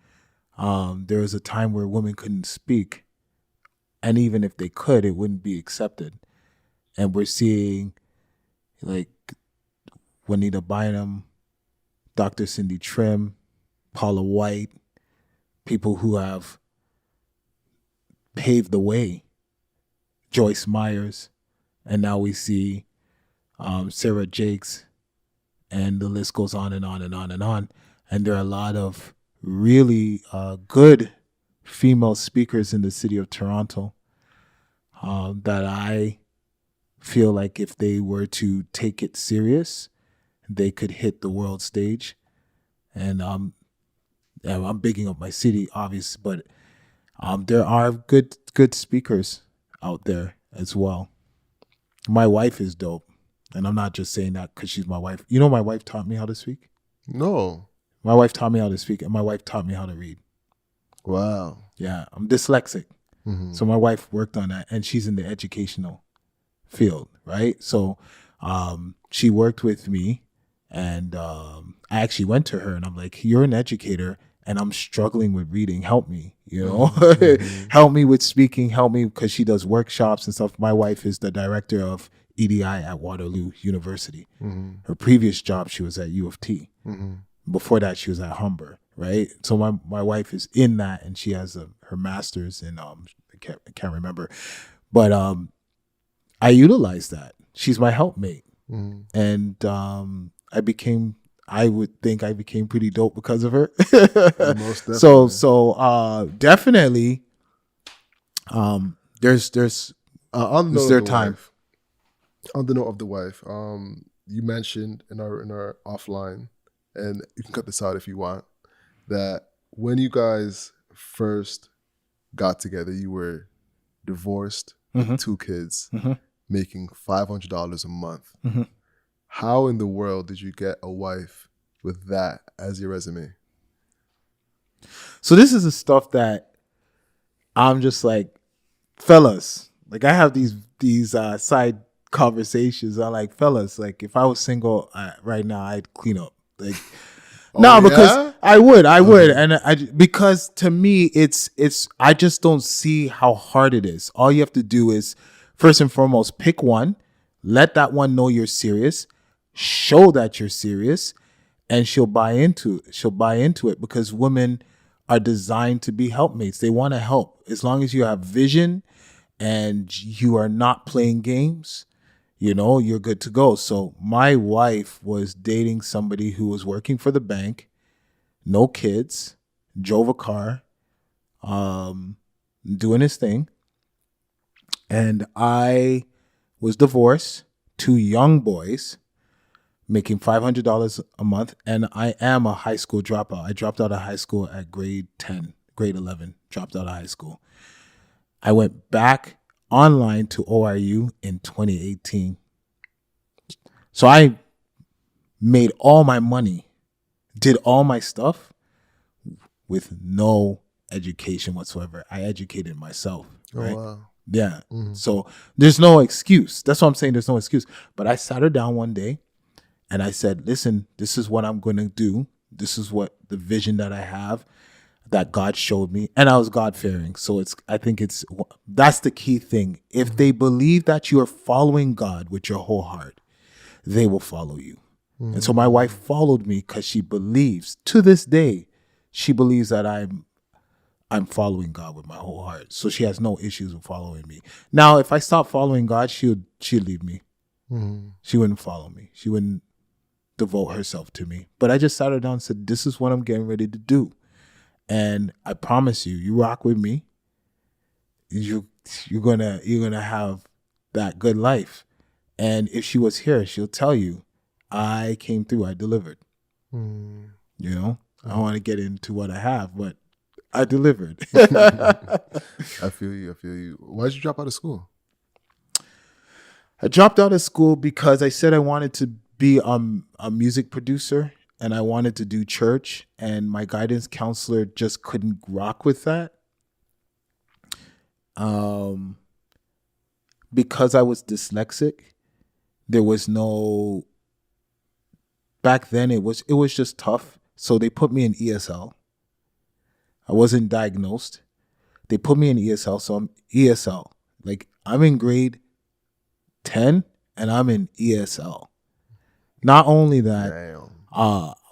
There was a time where women couldn't speak. And even if they could, it wouldn't be accepted. And we're seeing like Juanita Bynum, Dr. Cindy Trim, Paula White, people who have paved the way, Joyce Myers, and now we see Sarah Jakes, and the list goes on and on and on and on. And there are a lot of really good female speakers in the city of Toronto that I feel like if they were to take it serious, they could hit the world stage. And I'm bigging up my city, obviously, but there are good speakers out there as well. My wife is dope, and I'm not just saying that because she's my wife. My wife taught me how to speak? No. My wife taught me how to speak, and my wife taught me how to read. Wow. Yeah, I'm dyslexic. Mm-hmm. So my wife worked on that, and she's in the educational field, right? So she worked with me, and I actually went to her, and I'm like, you're an educator, and I'm struggling with reading. Help me, mm-hmm. Help me with speaking. Help me, because she does workshops and stuff. My wife is the director of EDI at Waterloo University. Mm-hmm. Her previous job, she was at U of T. Mm-hmm. Before that, she was at Humber, right? So my wife is in that, and she has her master's in, I can't remember. But I utilize that. She's my helpmate. Mm-hmm. And I would think I became pretty dope because of her. Most definitely. So definitely, there's on the their time. Wife, on the note of the wife, you mentioned in our offline, and you can cut this out if you want, that when you guys first got together, you were divorced, mm-hmm. with 2 kids, mm-hmm. making $500 a month. Mm-hmm. How in the world did you get a wife with that as your resume? So this is the stuff that I'm just like, fellas, like I have these side conversations. I'm like, fellas, like if I was single right now, I'd clean up. Like, because I would, and because to me, it's I just don't see how hard it is. All you have to do is First and foremost, pick one, let that one know you're serious, show that you're serious, and she'll buy into it because women are designed to be helpmates. They want to help. As long as you have vision and you are not playing games, you're good to go. So my wife was dating somebody who was working for the bank, no kids, drove a car, doing his thing. And I was divorced, 2 young boys, making $500 a month. And I am a high school dropout. I dropped out of high school at grade 11, dropped out of high school. I went back online to ORU in 2018. So I made all my money, did all my stuff with no education whatsoever. I educated myself, right? Oh, wow. Yeah. So there's no excuse. That's what I'm saying. There's no excuse. But I sat her down one day and I said, listen, this is what I'm going to do. This is what the vision that I have that God showed me. And I was God-fearing. So that's the key thing. If they believe that you are following God with your whole heart, they will follow you. And so my wife followed me because she believes, to this day, she believes that I'm following God with my whole heart. So she has no issues with following me. Now, if I stop following God, she'd leave me. She wouldn't follow me. She wouldn't devote herself to me. But I just sat her down and said, this is what I'm getting ready to do. And I promise you rock with me, you're gonna have that good life. And if she was here, she'll tell you, I came through, I delivered. I don't want to get into what I have, but I delivered. I feel you. Why did you drop out of school? I dropped out of school because I said I wanted to be a music producer and I wanted to do church, and my guidance counselor just couldn't rock with that. Because I was dyslexic, there was no, back then it was just tough. So they put me in ESL. I wasn't diagnosed. They put me in ESL, so I'm ESL. Like, I'm in grade 10 and I'm in ESL. Not only that,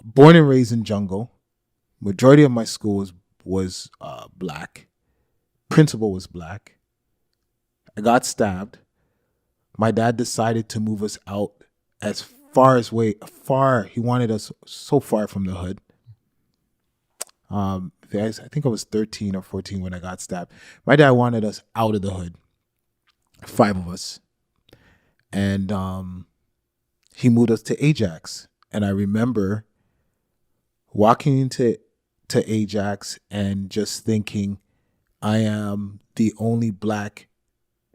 born and raised in jungle. Majority of my school was black. Principal was black. I got stabbed. My dad decided to move us out as far. He wanted us so far from the hood. I think I was 13 or 14 when I got stabbed. My dad wanted us out of the hood, 5 of us. And he moved us to Ajax. And I remember walking into Ajax and just thinking, I am the only black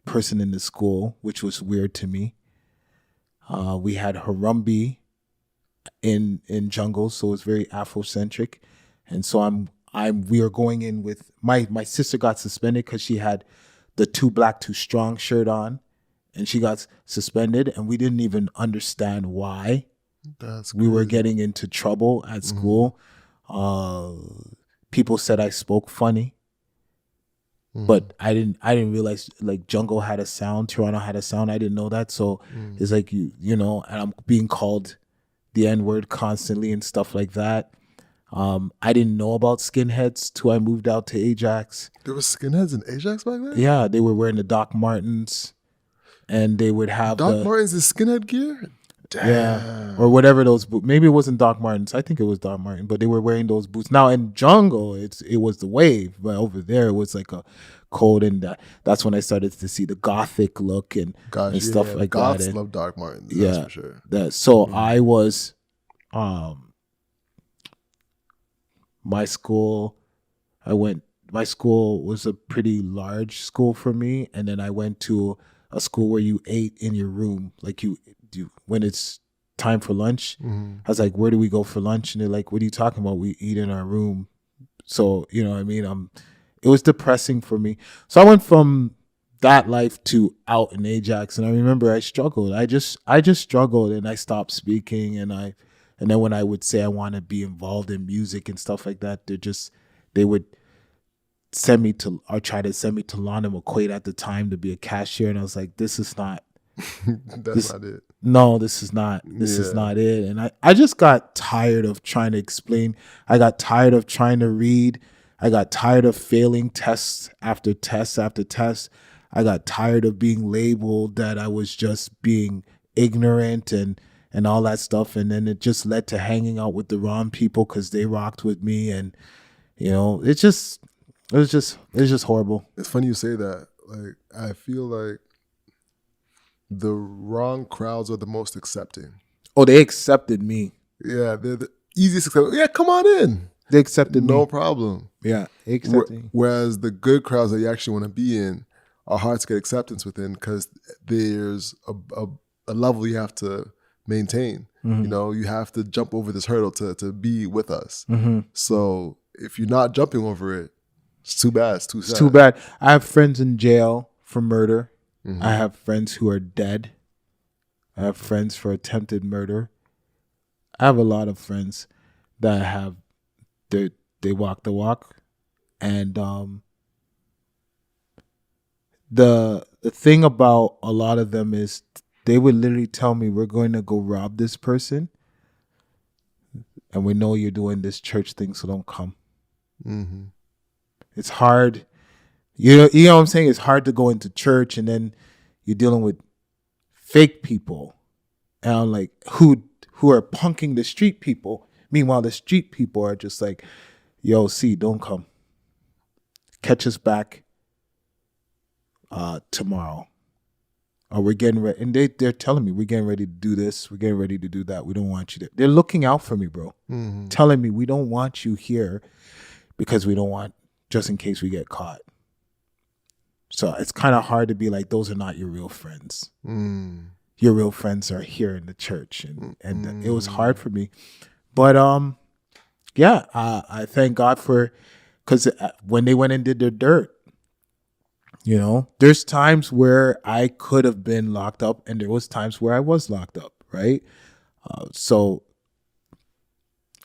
person in the school, which was weird to me. We had Harambee in jungle, so it was very Afrocentric. And so we are going in with my sister got suspended because she had the Too Black Too Strong shirt on, and she got suspended, and we didn't even understand why. We were getting into trouble at school. People said I spoke funny, but I didn't realize like jungle had a sound, Toronto had a sound. I didn't know that, so it's like and I'm being called the N-word constantly and stuff like that. I didn't know about skinheads till I moved out to Ajax. There were skinheads in Ajax back then? Yeah, they were wearing the Doc Martens, and they would have Doc Martens is skinhead gear? Damn. Yeah, or whatever those boots. Maybe it wasn't Doc Martens. I think it was Doc Marten, but they were wearing those boots. Now in jungle, it was the wave, but over there it was like a code, and that's when I started to see the gothic look and stuff like Goths that. love Doc Martens. Yeah, That's for sure. So I was, my school was a pretty large school for me, and then I went to a school where you ate in your room, like you do when it's time for lunch. I was like, where do we go for lunch? And they're like, what are you talking about? We eat in our room. So, you know what I mean? It was depressing for me. So I went from that life to out in Ajax, and I remember I struggled. I just struggled, and I stopped speaking, and then when I would say I want to be involved in music and stuff like that, they would try to send me to Lon and McQuaid at the time to be a cashier. And I was like, this is not, That's not it. no, this is not it. And I just got tired of trying to explain. I got tired of trying to read. I got tired of failing tests after test after test. I got tired of being labeled that I was just being ignorant and all that stuff. And then it just led to hanging out with the wrong people because they rocked with me. And, you know, it was just horrible. It's funny you say that. Like, I feel like the wrong crowds are the most accepting. Oh, they accepted me. Yeah, they're the easiest accepting. Yeah, come on in. They accepted me. No problem. Yeah, they accepted me. Whereas the good crowds that you actually want to be in are hard to get acceptance within because there's a level you have to maintain. Mm-hmm. You know, you have to jump over this hurdle to be with us. Mm-hmm. So if you're not jumping over it, it's too bad. It's too sad. It's too bad. I have friends in jail for murder. Mm-hmm. I have friends who are dead. I have friends for attempted murder. I have a lot of friends that have they walk the walk, and the thing about a lot of them is they would literally tell me, we're going to go rob this person, and we know you're doing this church thing, so don't come. Mm-hmm. It's hard. You know what I'm saying? It's hard to go into church and then you're dealing with fake people, and I'm like, who are punking the street people. Meanwhile, the street people are just like, yo, C, don't come. Catch us back tomorrow. Or we're getting ready. And they're telling me, we're getting ready to do this. We're getting ready to do that. We don't want you there. They're looking out for me, bro. Mm-hmm. Telling me, we don't want you here because we don't want, just in case we get caught. So it's kind of hard to be like, those are not your real friends. Mm. Your real friends are here in the church. And it was hard for me. But yeah, I thank God for, because when they went and did their dirt, you know, there's times where I could have been locked up and there was times where I was locked up, right? So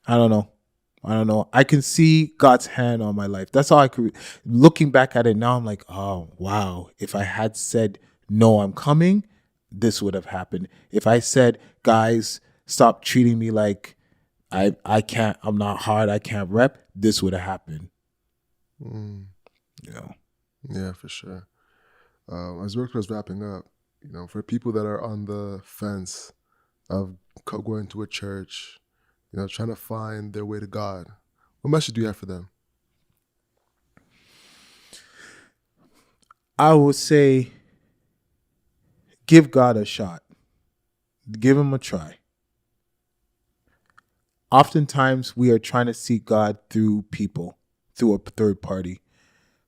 I don't know. I can see God's hand on my life. That's all I could. Looking back at it now, I'm like, oh, wow. If I had said, no, I'm coming, this would have happened. If I said, guys, stop treating me like I can't, I'm not hard, I can't rep, this would have happened. Mm. You know? Yeah, for sure. As work was wrapping up, you know, for people that are on the fence of going to a church, you know, trying to find their way to God, what message do you have for them? I would say, give God a shot. Give him a try. Oftentimes, we are trying to seek God through people, through a third party.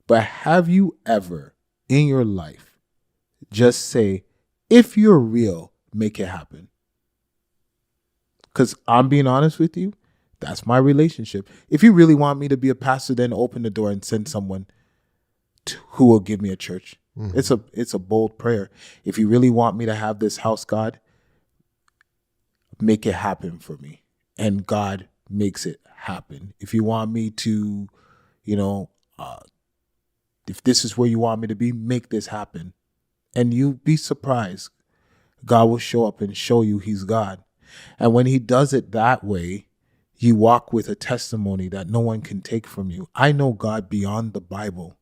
But have you ever in your life just say, if you're real, make it happen? Because I'm being honest with you, that's my relationship. If you really want me to be a pastor, then open the door and send someone who will give me a church. Mm-hmm. It's a bold prayer. If you really want me to have this house, God, make it happen for me. And God makes it happen. If you want me to, you know, if this is where you want me to be, make this happen. And you'll be surprised. God will show up and show you he's God. And when he does it that way, you walk with a testimony that no one can take from you. I know God beyond the Bible.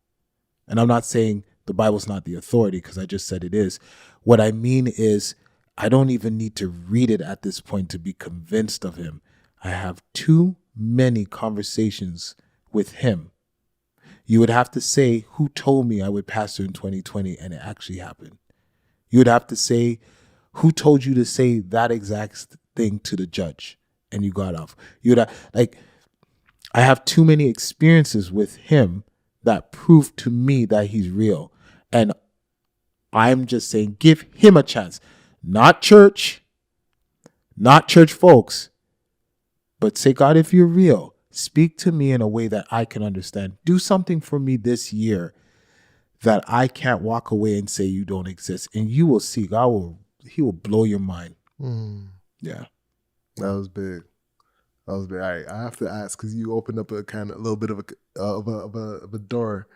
And I'm not saying the Bible's not the authority, because I just said it is. What I mean is, I don't even need to read it at this point to be convinced of him. I have too many conversations with him. You would have to say, who told me I would pastor in 2020 and it actually happened? You would have to say, who told you to say that exact thing to the judge and you got off? You would have, I have too many experiences with him that prove to me that he's real. And I'm just saying, give him a chance. Not church folks, but say, God, if you're real, speak to me in a way that I can understand. Do something for me this year that I can't walk away and say you don't exist. And you will see, he will blow your mind. Mm. Yeah. That was big. All right. I have to ask because you opened up a little bit of a door.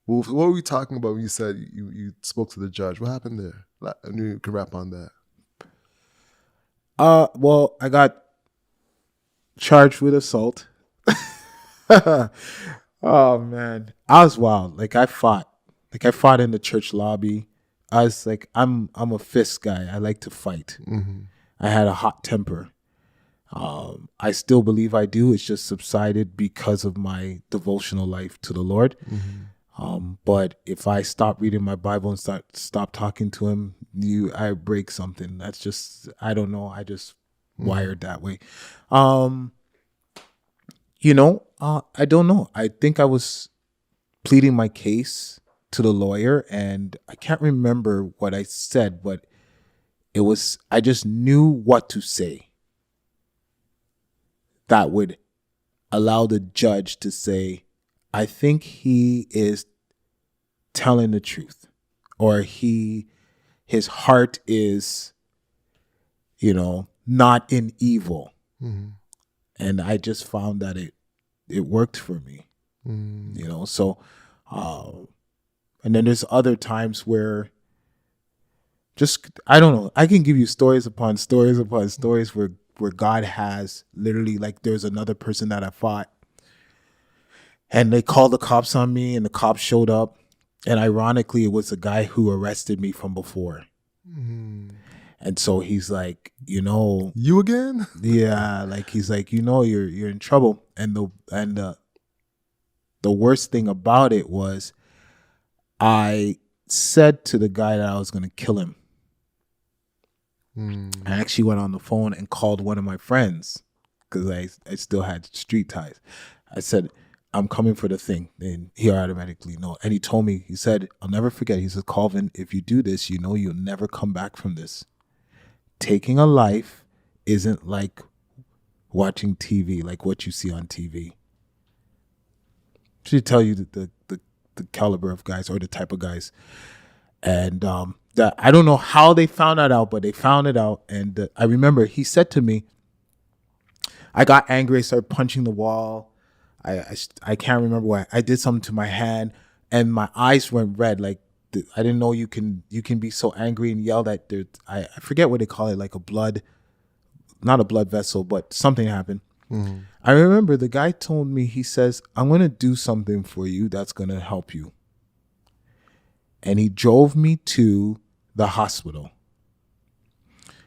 Well, what were we talking about when you said you spoke to the judge? What happened there? I knew you could rap on that. Well, I got charged with assault. Oh man, I was wild. Like I fought in the church lobby. I was like, I'm a fist guy. I like to fight. Mm-hmm. I had a hot temper. I still believe I do. It's just subsided because of my devotional life to the Lord. Mm-hmm. But if I stop reading my Bible and stop talking to him, I break something. That's just, I don't know. I just wired that way. I don't know. I think I was pleading my case to the lawyer, and I can't remember what I said, but I just knew what to say that would allow the judge to say, I think he is telling the truth, or his heart is, not in evil. Mm-hmm. And I just found that it worked for me, so, and then there's other times where I don't know, I can give you stories upon stories upon stories where God has literally, like, there's another person that I fought and they called the cops on me, and the cops showed up, and ironically it was a guy who arrested me from before. Mm-hmm. And so he's like, you again? Yeah, like he's like, you're in trouble. And the worst thing about it was, I said to the guy that I was going to kill him. Mm-hmm. I actually went on the phone and called one of my friends because I still had street ties. I said, I'm coming for the thing. And he automatically know. And he told me, he said, I'll never forget. He said, Colvin, if you do this, you'll never come back from this. Taking a life isn't like watching TV, like what you see on TV. Should tell you the caliber of guys, or the type of guys. And that I don't know how they found that out, but they found it out. And I remember he said to me, I got angry, I started punching the wall. I can't remember why. I did something to my hand, and my eyes went red. Like, I didn't know you can be so angry and yell that I forget what they call it, like not a blood vessel, but something happened. Mm-hmm. I remember the guy told me, he says, I'm going to do something for you that's going to help you. And he drove me to the hospital.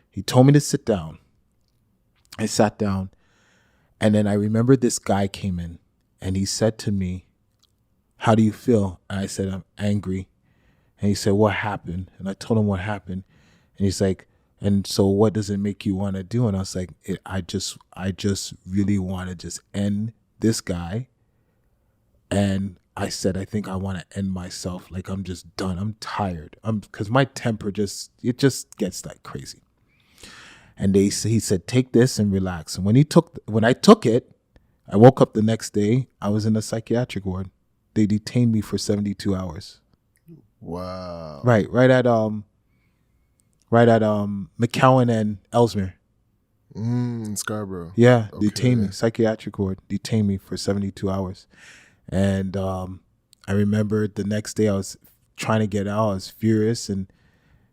He told me to sit down. I sat down. And then I remember this guy came in and he said to me, how do you feel? And I said, I'm angry. And he said, what happened? And I told him what happened. And he's like, and so what does it make you want to do? And I was like, I just really want to just end this guy. And I said, I think I want to end myself. Like, I'm just done. I'm tired. Because my temper just gets like crazy. And he said, take this and relax. And when I took it, I woke up the next day. I was in a psychiatric ward. They detained me for 72 hours. Wow. Right at McCowan and Ellesmere. In Scarborough. Yeah, Okay. detained me. Psychiatric ward. Detained me for 72 hours. And I remember the next day I was trying to get out. I was furious, and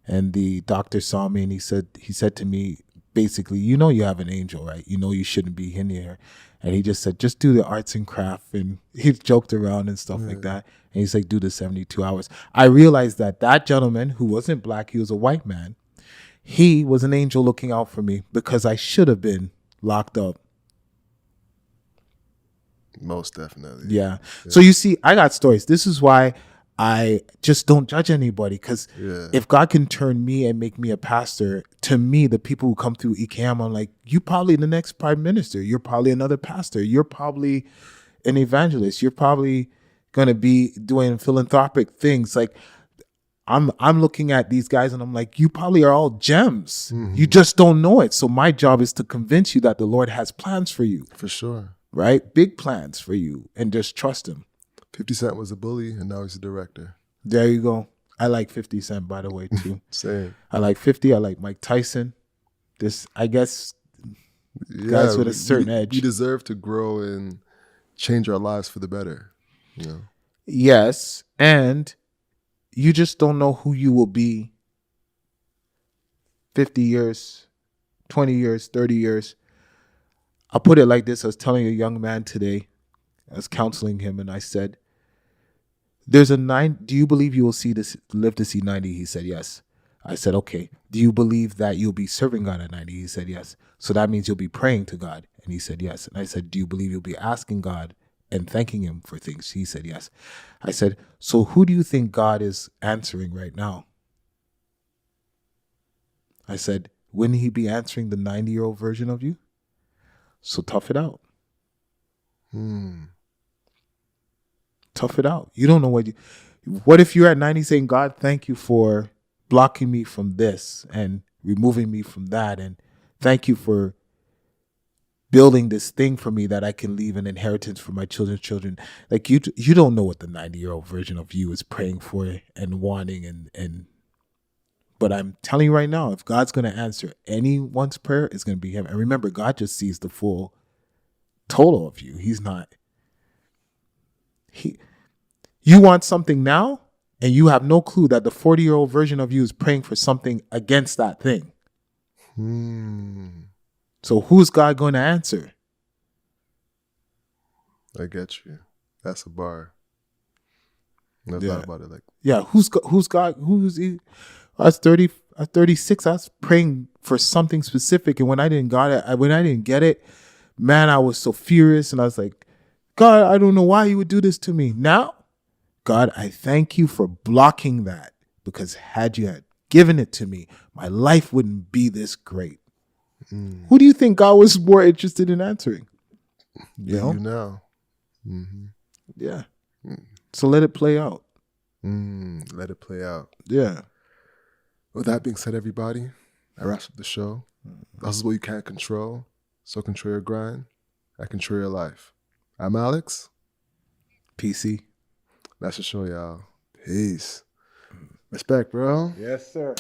the doctor saw me, and he said to me, basically, you have an angel, right? You shouldn't be in here. And he just said, just do the arts and craft. And he joked around and stuff like that. And he's like, do the 72 hours. I realized that gentleman, who wasn't black, he was a white man, he was an angel looking out for me, because I should have been locked up. Most definitely. Yeah. So you see, I got stories. This is why I just don't judge anybody, because if God can turn me and make me a pastor, to me, the people who come through EKM, I'm like, you probably the next prime minister. You're probably another pastor. You're probably an evangelist. You're probably going to be doing philanthropic things. Like, I'm looking at these guys and I'm like, you probably are all gems. Mm-hmm. You just don't know it. So my job is to convince you that the Lord has plans for you. For sure. Right? Big plans for you, and just trust him. 50 Cent was a bully, and now he's a director. There you go. I like 50 Cent, by the way, too. Same. I like 50. I like Mike Tyson. I guess Guys with a certain edge. We deserve to grow and change our lives for the better. You know? Yes, and you just don't know who you will be 50 years, 20 years, 30 years. I'll put it like this. I was telling a young man today, I was counseling him, and I said, do you believe you will live to see 90? He said, yes. I said, okay. Do you believe that you'll be serving God at 90? He said, yes. So that means you'll be praying to God. And he said, yes. And I said, do you believe you'll be asking God and thanking him for things? He said, yes. I said, so who do you think God is answering right now? I said, wouldn't he be answering the 90-year-old version of you? So tough it out. Tough it out. You don't know what if you're at 90 saying, God, thank you for blocking me from this and removing me from that. And thank you for building this thing for me that I can leave an inheritance for my children's children. Like you don't know what the 90-year-old version of you is praying for and wanting. But I'm telling you right now, if God's going to answer anyone's prayer, it's going to be him. And remember, God just sees the full total of you. He's not. You want something now, and you have no clue that the 40-year-old version of you is praying for something against that thing. So who's God going to answer? I get you. That's a bar. Never thought about it like. Yeah, who's God? I was 30. I was 36. I was praying for something specific, and when I didn't get it, man, I was so furious, and I was like, God, I don't know why you would do this to me. Now, God, I thank you for blocking that, because had you had given it to me, my life wouldn't be this great. Who do you think God was more interested in answering? You know. Mm-hmm. Yeah. So let it play out. Let it play out. Yeah. With that being said, everybody, I wraps up the show. This is what you can't control. So control your grind. I control your life. I'm Alex. PC. That's the show, y'all. Peace. Respect, bro. Yes, sir.